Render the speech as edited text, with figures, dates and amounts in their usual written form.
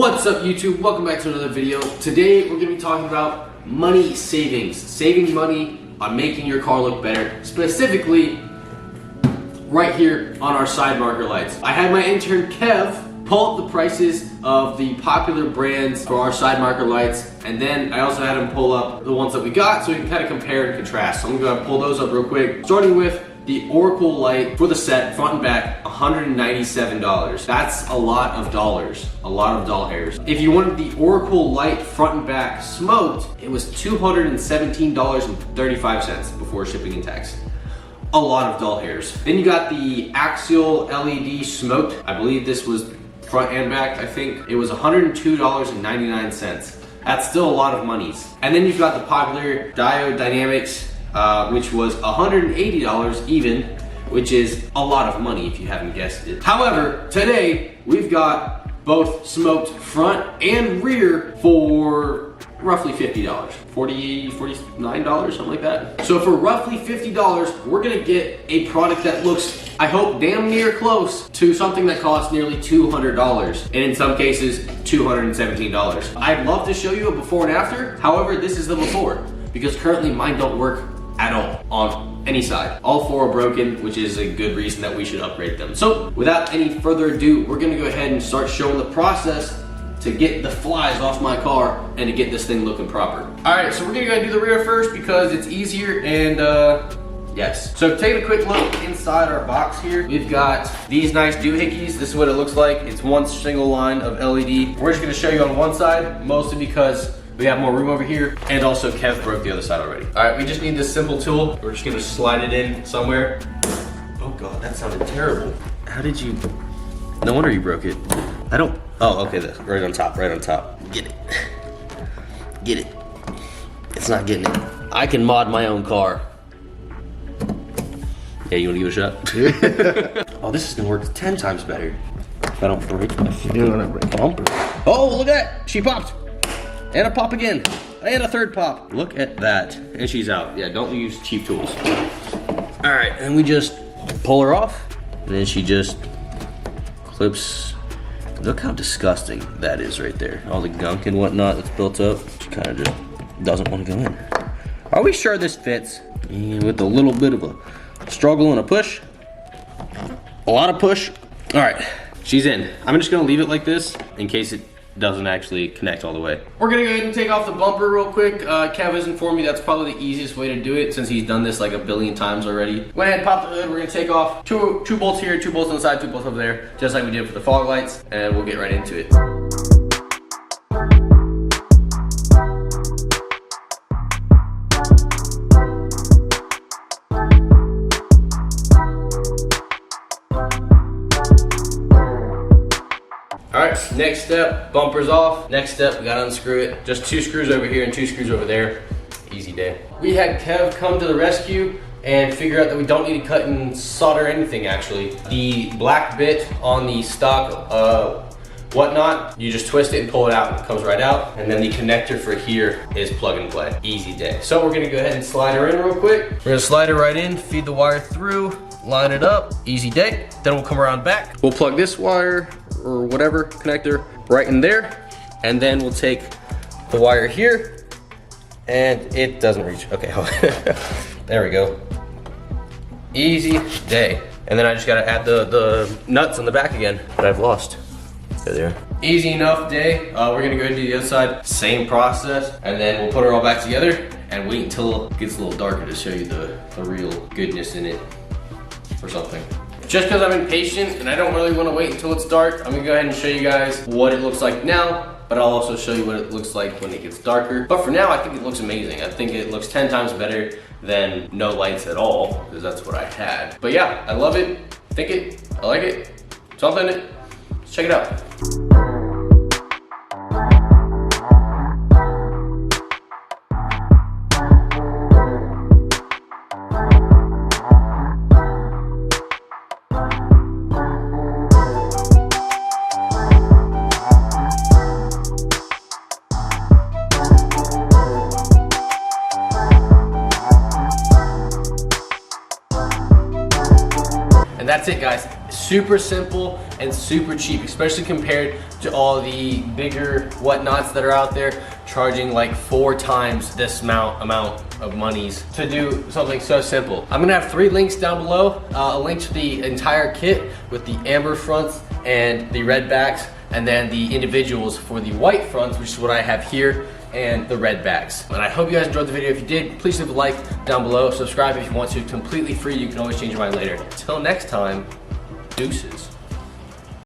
What's up YouTube? Welcome back to another video. Today we're going to be talking about money savings. Saving money on making your car look better. Specifically, right here on our side marker lights. I had my intern Kev pull up the prices of the popular brands for our side marker lights, and then I also had him pull up the ones that we got so we can kind of compare and contrast. So I'm going to go ahead and pull those up real quick. Starting with the Oracle light for the set, front and back, $197. That's a lot of dollars, a lot of doll hairs. If you wanted the Oracle light front and back smoked, it was $217.35 before shipping and tax. A lot of doll hairs. Then you got the Axial LED smoked. I believe this was front and back. I think it was $102.99. That's still a lot of monies. And then you've got the popular Diode Dynamics, which was $180 even, which is a lot of money if you haven't guessed it. However, today we've got both smoked front and rear for roughly $50. $49, something like that. So for roughly $50, we're gonna get a product that looks, I hope, damn near close to something that costs nearly $200, and in some cases, $217. I'd love to show you a before and after. However, this is the before, because currently mine don't work at all on any side. All four are broken, which is a good reason that we should upgrade them. So without any further ado, we're gonna go ahead and start showing the process to get the flies off my car and to get this thing looking proper. All right, so we're gonna go ahead and do the rear first because it's easier and yes. So take a quick look inside our box here. We've got these nice doohickeys. This is what it looks like. It's one single line of LED. We're just gonna show you on one side, mostly because we have more room over here, and also Kev broke the other side already. All right, we just need this simple tool. We're just gonna slide it in somewhere. Oh God, that sounded terrible. How did you, no wonder you broke it. I don't, oh, okay, right on top, right on top. Get it, get it. It's not getting it. I can mod my own car. Yeah, you wanna give it a shot? Oh, this is gonna work 10 times better. If I don't break my bumper. Oh, look at that, she popped. And a pop again, and a third pop. Look at that, and she's out. Yeah, don't use cheap tools. All right, and we just pull her off, and then she just clips. Look how disgusting that is right there. All the gunk and whatnot that's built up. She kind of just doesn't want to go in. Are we sure this fits? And with a little bit of a struggle and a push. A lot of push. All right, she's in. I'm just gonna leave it like this in case it doesn't actually connect all the way. We're gonna go ahead and take off the bumper real quick. Kev has informed me that's probably the easiest way to do it since he's done this like a billion times already. Go ahead and pop the hood. We're gonna take off two bolts here, 2 bolts on the side, 2 bolts over there, just like we did for the fog lights, and we'll get right into it. All right, next step, bumper's off. Next step, we gotta unscrew it. Just 2 screws over here and 2 screws over there. Easy day. We had Kev come to the rescue and figure out that we don't need to cut and solder anything actually. The black bit on the stock whatnot, you just twist it and pull it out and it comes right out. And then the connector for here is plug and play. Easy day. So we're gonna go ahead and slide her in real quick. We're gonna slide her right in, feed the wire through, line it up, easy day. Then we'll come around back. We'll plug this wire or whatever connector right in there, and then we'll take the wire here, and it doesn't reach. Okay, there we go. Easy day. And then I just gotta add the nuts on the back again that I've lost. There. Easy enough day. We're gonna go ahead and do the other side, same process, and then we'll put it all back together and wait until it gets a little darker to show you the real goodness in it or something. Just because I'm impatient and I don't really want to wait until it's dark, I'm gonna go ahead and show you guys what it looks like now, but I'll also show you what it looks like when it gets darker. But for now, I think it looks amazing. I think it looks 10 times better than no lights at all, because that's what I had. But yeah, I love it, I like it, something in it. Let's check it out. And that's it, guys. super simple and super cheap, especially compared to all the bigger whatnots that are out there charging like 4 times this amount of monies to do something so simple. I'm gonna have 3 links down below, a link to the entire kit with the amber fronts and the red backs, and then the individuals for the white fronts, which is what I have here, and the red backs. And I hope you guys enjoyed the video. If you did, please leave a like down below. Subscribe if you want to, completely free. You can always change your mind later. Until next time, deuces.